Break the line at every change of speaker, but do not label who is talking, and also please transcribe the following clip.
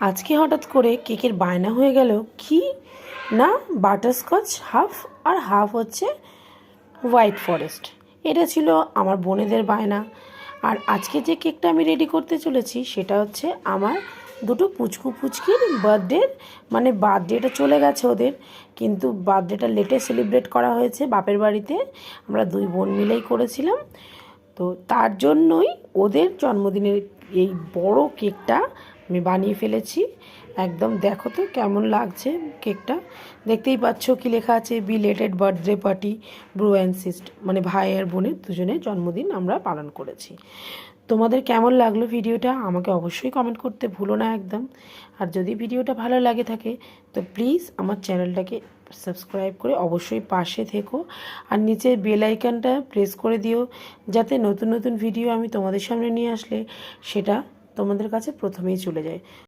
আজকে হঠাৎ করে কেকের বায়না হয়ে গেল কি না, বাটারস্কচ হাফ আর হাফ হচ্ছে হোয়াইট ফরেস্ট। এটা ছিল আমার বোনেদের বায়না। আর আজকে যে কেকটা আমি রেডি করতে চলেছি সেটা হচ্ছে আমার দুটো পুচকু পুচকির বার্থডের, মানে বার্থডেটা চলে গেছে ওদের, কিন্তু বার্থডেটা লেটে সেলিব্রেট করা হয়েছে বাপের বাড়িতে। আমরা দুই বোন মিলেই করেছিলাম। তো তার জন্যই ওদের জন্মদিনের এই বড় কেকটা আমি বানিয়ে ফেলেছি। একদম দেখো তো কেমন লাগছে কেকটা। দেখতেই পাচ্ছ কি লেখা আছে, belated birthday party bro and cyst, মানে ভাই আর বোনের দুজনের জন্মদিন আমরা পালন করেছি। তোমাদের কেমন লাগলো ভিডিওটা আমাকে অবশ্যই কমেন্ট করতে ভুলো না একদম। আর যদি ভিডিওটা ভালো লাগে থাকে তো প্লিজ আমার চ্যানেলটাকে সাবস্ক্রাইব করে অবশ্যই পাশে থেকো। আর নিচের বেল আইকনটা প্রেস করে দিও, যাতে নতুন নতুন ভিডিও আমি তোমাদের সামনে নিয়ে আসলে সেটা তোমাদের কাছে প্রথমেই চলে যায়।